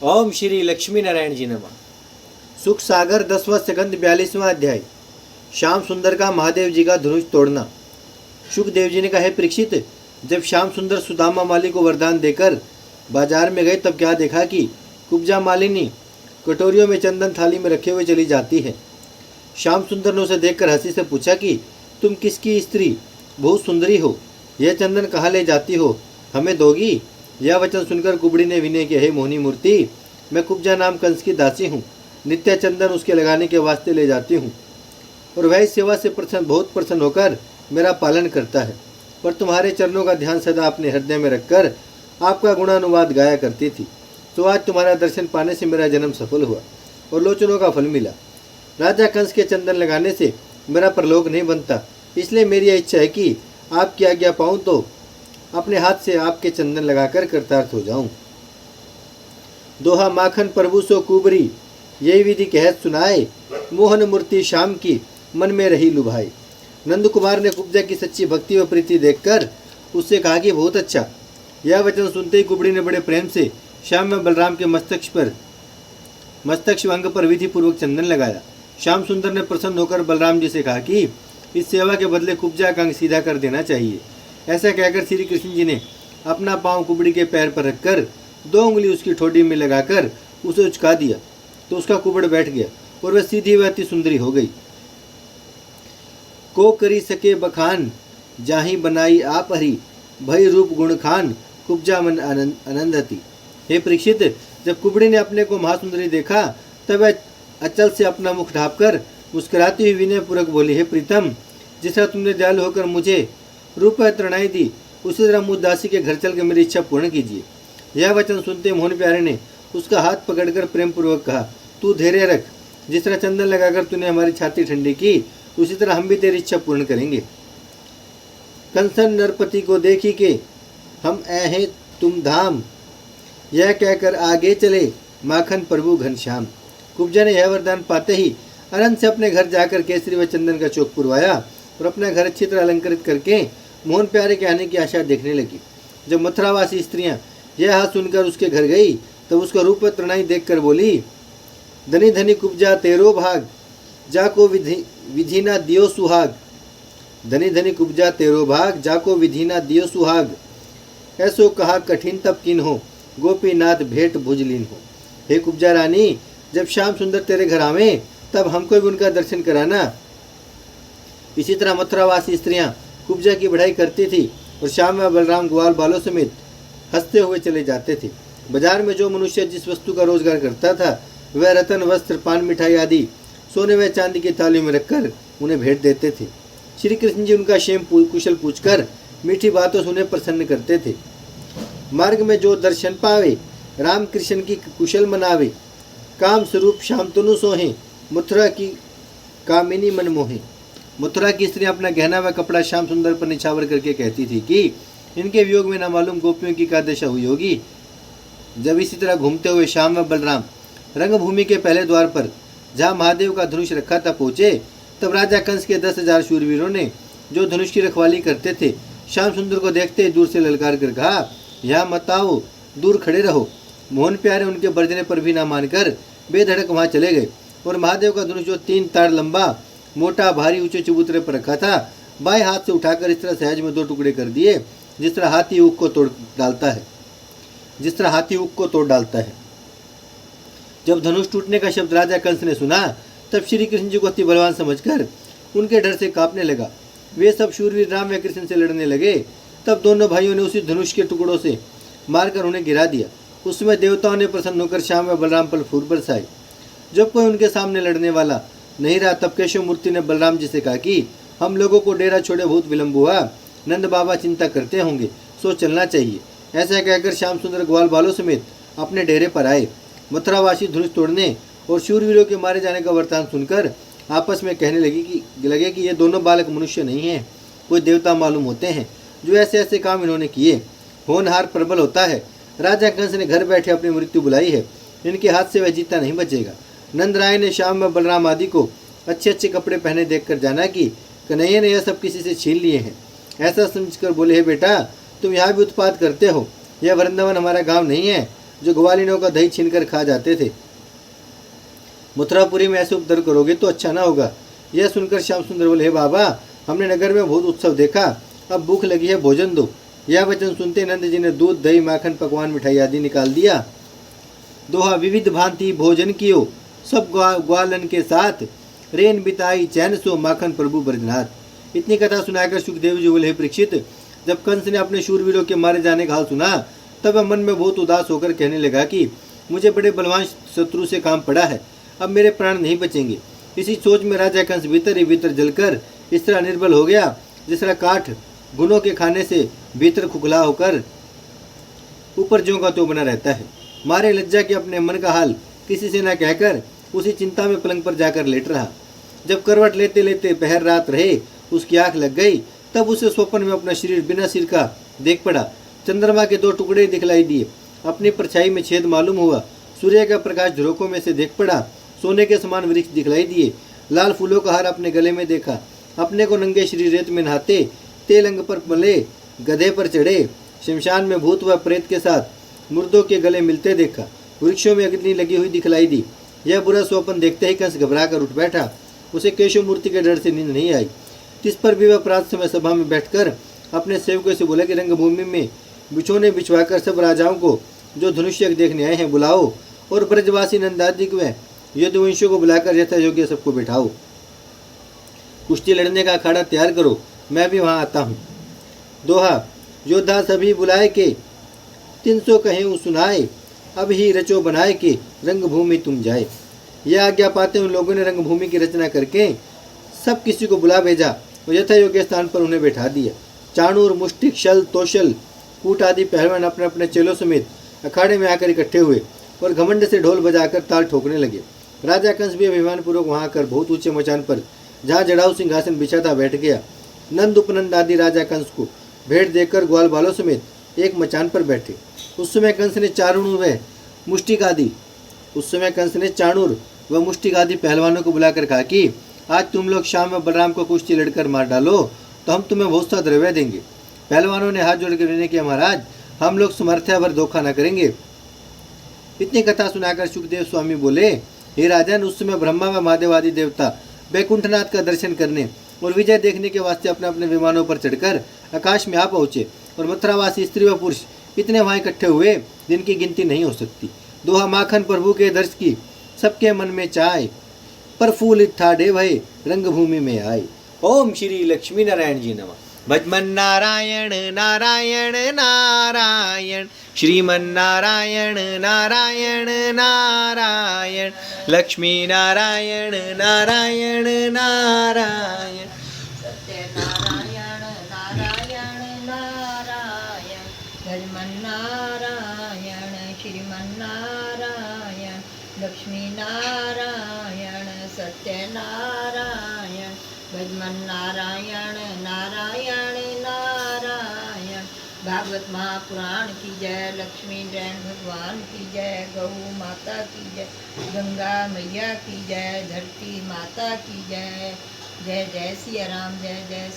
ओम श्री लक्ष्मी नारायण जी नमः। सुख सागर 10वां स्कंद 42वां अध्याय। श्याम सुंदर का महादेव जी का धनुष तोड़ना। सुखदेव जी ने कहा, परीक्षित, जब श्याम सुंदर सुदामा माली को वरदान देकर बाजार में गए तब क्या देखा कि कुब्जा मालिनी कटोरियों में चंदन थाली में रखे हुए चली जाती है। श्याम सुंदर ने उसे देखकर हंसी से पूछा कि तुम किसकी स्त्री, बहुत सुंदरी हो, यह चंदन कहाँ ले जाती हो, हमें दोगी? यह वचन सुनकर कुबड़ी ने विनय किया, हे मोहिनी मूर्ति, मैं कुब्जा नाम कंस की दासी हूँ, नित्य चंदन उसके लगाने के वास्ते ले जाती हूँ और वह इस सेवा से बहुत प्रसन्न होकर मेरा पालन करता है। पर तुम्हारे चरणों का ध्यान सदा अपने हृदय में रखकर आपका गुणानुवाद गाया करती थी। तो आज तुम्हारा दर्शन पाने से मेरा जन्म सफल हुआ और लोचनों का फल मिला। राजा कंस के चंदन लगाने से मेरा परलोक नहीं बनता, इसलिए मेरी यह इच्छा है कि आपकी आज्ञा पाऊँ तो अपने हाथ से आपके चंदन लगाकर कृतार्थ हो जाऊं। दोहा माखन प्रभु सो कुबरी, यही विधि कहत सुनाए, मोहन मूर्ति श्याम की मन में रही लुभाई। नंद कुमार ने कुब्जा की सच्ची भक्ति व प्रीति देखकर उससे कहा कि बहुत अच्छा। यह वचन सुनते ही कुबड़ी ने बड़े प्रेम से श्याम व बलराम के मस्तक अंग पर विधि पूर्वक चंदन लगाया। श्याम सुंदर ने प्रसन्न होकर बलराम जी से कहा कि इस सेवा के बदले कुब्जा का अंग सीधा कर देना चाहिए। ऐसा कहकर श्री कृष्ण जी ने अपना पांव कुबड़ी के पैर पर रखकर 2 उंगली उसकी ठोडी में लगाकर उसे उचका दिया तो उसका कुबड़ बैठ गया और वह सीधी व अति सुंदरी हो गई। को करी सके बखान, जाही बनाई आप हरी, भई रूप गुण खान, कुब्जा मन आनंदती। हे परीक्षित, जब कुबड़ी ने अपने को महासुंदरी देखा तब वह अचल से अपना मुख ढांपकर मुस्कुराती हुई विनय पूर्वक बोली, हे प्रीतम, जिस तरह तुमने दयालु होकर मुझे रूप तृणाई दी, उसी तरह मुझ दासी के घर चल कर मेरी इच्छा पूर्ण कीजिए। यह वचन सुनते मोहन प्यारे ने उसका हाथ पकड़कर प्रेम पूर्वक कहा, तू धैर्य रख, जिस तरह चंदन लगाकर तूने हमारी छाती ठंडी की, उसी तरह हम भी तेरी इच्छा पूर्ण करेंगे। कंसन नरपति को देखी के हम ऐ तुम धाम, यह कहकर आगे चले माखन प्रभु घनश्याम। कुब्जा ने यह वरदान पाते ही अनंत से अपने घर जाकर केसरी व चंदन का चौक पुरवाया और अपना घर अच्छी तरह अलंकृत करके मोहन प्यारे के आने की आशा देखने लगी। जब मथुरावासी स्त्रियां यह हाथ सुनकर उसके घर गई तब उसका रूप तृणाई देखकर बोली, धनी धनी कुब्जा तेरो भाग, जाको विधि ना दियो सुहाग। धनी धनी कुब्जा तेरो भाग, जाको विधि ना दियो सुहाग। ऐसो कहा कठिन तब किन हो, गोपीनाथ भेंट भुजलीन हो। हे कुब्जा रानी, जब श्याम सुंदर तेरे घर आवे तब हमको भी उनका दर्शन कराना। इसी तरह मथुरावासी स्त्रियां कुब्जा की बढ़ाई करती थी और श्याम व बलराम ग्वाल बालों समेत हंसते हुए चले जाते थे। बाजार में जो मनुष्य जिस वस्तु का रोजगार करता था वह रतन, वस्त्र, पान, मिठाई आदि सोने व चांदी की थालियों में रखकर उन्हें भेंट देते थे। श्री कृष्ण जी उनका क्षेम कुशल पूछकर मीठी बातों से उन्हें प्रसन्न करते थे। मार्ग में जो दर्शन पावे, राम कृष्ण की कुशल मनावे, काम स्वरूप श्याम तनु सोहे, मथुरा की कामिनी मन मोहे। मथुरा की स्त्री अपना गहना व कपड़ा श्याम सुंदर पर निछावर करके कहती थी कि इनके वियोग में न मालूम गोपियों की क्या दशा हुई होगी। जब इसी तरह घूमते हुए श्याम व बलराम रंगभूमि के पहले द्वार पर जहाँ महादेव का धनुष रखा था पहुँचे तब राजा कंस के 10,000 शूरवीरों ने जो धनुष की रखवाली करते थे श्याम सुंदर को देखते दूर से ललकार कर कहा, यहाँ मत आओ, दूर खड़े रहो। मोहन प्यारे उनके बरजने पर भी न मानकर बेधड़क वहाँ चले गए और महादेव का धनुष जो 3 ताड़ लंबा, मोटा, भारी, ऊंचे चबूतरे पर रखा था, बाएं हाथ से उठाकर इस तरह सहज में 2 टुकड़े कर दिए जिस तरह हाथी ऊख को तोड़ डालता है। जब धनुष टूटने का शब्द राजा कंस ने सुना तब श्री कृष्ण जी को अति बलवान समझकर उनके डर से कांपने लगा। वे सब शूरवीर राम व कृष्ण से लड़ने लगे। तब दोनों भाइयों ने उसी धनुष के टुकड़ों से मारकर उन्हें गिरा दिया। उस समय देवताओं ने प्रसन्न होकर श्याम व बलराम पर फूल बरसाए। जब कोई उनके सामने लड़ने वाला नहीं रहा तब केशव मूर्ति ने बलराम जी से कहा कि हम लोगों को डेरा छोड़े बहुत विलंब हुआ, नंद बाबा चिंता करते होंगे, सो चलना चाहिए। ऐसा कहकर श्याम सुंदर ग्वाल बालों समेत अपने डेरे पर आए। मथुरावासी धनुष तोड़ने और शूरवीरों के मारे जाने का वरदान सुनकर आपस में कहने लगे कि ये दोनों बालक मनुष्य नहीं हैं, कोई देवता मालूम होते हैं जो ऐसे ऐसे काम इन्होंने किए। होनहार प्रबल होता है। राजा कंस ने घर बैठे अपनी मृत्यु बुलाई है, इनके हाथ से वह जीता नहीं बचेगा। नंद राय ने श्याम व बलराम आदि को अच्छे अच्छे कपड़े पहने देखकर जाना कि कन्हैया ने यह सब किसी से छीन लिए हैं। ऐसा समझकर बोले, हे बेटा, तुम यहाँ भी उत्पात करते हो, यह वृंदावन हमारा गांव नहीं है जो ग्वालिनों का दही छीनकर खा जाते थे। मथुरापुरी में ऐसे उपद्रव करोगे तो अच्छा ना होगा। यह सुनकर श्याम सुंदर बोले, हे बाबा, हमने नगर में बहुत उत्सव देखा, अब भूख लगी है, भोजन दो। यह वचन सुनते नंद जी ने दूध, दही, माखन, पकवान, मिठाई आदि निकाल दिया। दोहा, विविध भांति भोजन कियो, सब ग्वालन के साथ, रेन बिताई चैन सो, माखन प्रभु ब्रजनाथ। इतनी कथा सुनाकर सुखदेव जी बोले, हे परीक्षित, जब कंस ने अपने शूरवीरों के मारे जाने का हाल सुना, तब वह मन में बहुत उदास होकर कहने लगा कि मुझे बड़े बलवान शत्रु से काम पड़ा है, अब मेरे प्राण नहीं बचेंगे। इसी सोच में राजा कंस भीतर ही भीतर जलकर इस तरह निर्बल हो गया, जिस तरह काठ गुनों के खाने से भीतर खुखला होकर ऊपर ज्यों का त्यों बना रहता है। मारे लज्जा के अपने मन का हाल किसी से न कहकर उसी चिंता में पलंग पर जाकर लेट रहा। जब करवट लेते लेते पहर रात रहे, उसकी आंख लग गई, तब उसे स्वप्न में अपना शरीर बिना सिर का देख पड़ा। चंद्रमा के 2 टुकड़े दिखलाई दिए, अपनी परछाई में छेद मालूम हुआ। सूर्य का प्रकाश झरोकों में से देख पड़ा, सोने के समान वृक्ष दिखलाई दिए। लाल फूलों का हार अपने गले में देखा, अपने को नंगे शरीर रेत में नहाते, तेलंग पर मले गधे पर चढ़े, शमशान में भूत व प्रेत के साथ मुर्दों के गले मिलते देखा। वृक्षों में अग्नि लगी हुई दिखलाई दी। यह बुरा स्वप्न देखते ही कंस घबरा कर उठ बैठा। उसे केशव मूर्ति के डर से नींद नहीं आई। इस पर भी वह प्रात समय सभा में बैठकर अपने सेवकों से बोला कि रंगभूमि में बिछोने बिछवाकर सब राजाओं को जो धनुष्य देखने आए हैं बुलाओ, और ब्रजवासी नंदादि व यदुवंशियों को बुलाकर यथा योग्य सबको बिठाओ। कुश्ती लड़ने का अखाड़ा तैयार करो, मैं भी वहां आता हूँ। दोहा, योद्धा सभी बुलाए के 300 कहें सुनाए, अब ही रचो बनाए के रंगभूमि तुम जाए। यह आज्ञा पाते उन लोगों ने रंगभूमि की रचना करके सब किसी को बुला भेजा और यथा योग्य स्थान पर उन्हें बैठा दिया। चाणूर, मुष्टिक, शल, तोशल, कूट आदि पहलवान अपने अपने चेलों समेत अखाड़े में आकर इकट्ठे हुए और घमंड से ढोल बजाकर ताल ठोकने लगे। राजा कंस भी अभिमानपूर्वक वहां आकर बहुत ऊंचे मचान पर जहाँ जड़ाऊ सिंहासन बिछा था बैठ गया। नंद उपनंद आदि राजा कंस को भेंट देकर ग्वाल बालों समेत एक मचान पर बैठे। उस समय कंस ने चाणूर व मुष्टिक आदि पहलवानों को बुलाकर कहा कि आज तुम लोग शाम में बलराम को कुश्ती लड़कर मार डालो तो हम तुम्हें बहुत सा द्रव्य देंगे। पहलवानों ने हाथ जोड़कर विनय किया, महाराज, हम लोग समर्थ्या भर धोखा न करेंगे। इतनी कथा सुनाकर सुखदेव स्वामी बोले, हे राजन, उस समय ब्रह्मा व महादेव आदि देवता बैकुंठनाथ का दर्शन करने और विजय देखने के वास्ते अपने अपने विमानों पर चढ़कर आकाश में आ पहुंचे और मथुरावासी स्त्री व पुरुष इतने वहां इकट्ठे हुए जिनकी गिनती नहीं हो सकती। दोहा, माखन प्रभु के दर्श की सबके मन में चाय, प्रफुल्लित ठाडे भय रंगभूमि में आए। ओम श्री लक्ष्मी नारायण जी नमः। भजमन नारायण नारायण नारायण, श्रीमन नारायण नारायण नारायण, लक्ष्मी नारायण नारायण नारायण, सत्यनारायण नारायण नारायण, भजमन नारायण श्रीमन नारायण, लक्ष्मी नारायण सत्यनारायण, भजमन नारायण नारायण नारायण। भागवत महापुराण की जय, लक्ष्मी नारायण भगवान की जय, गौ माता की जय, गंगा मैया की जय, धरती माता की जय। जय जय सिया राम, जय जय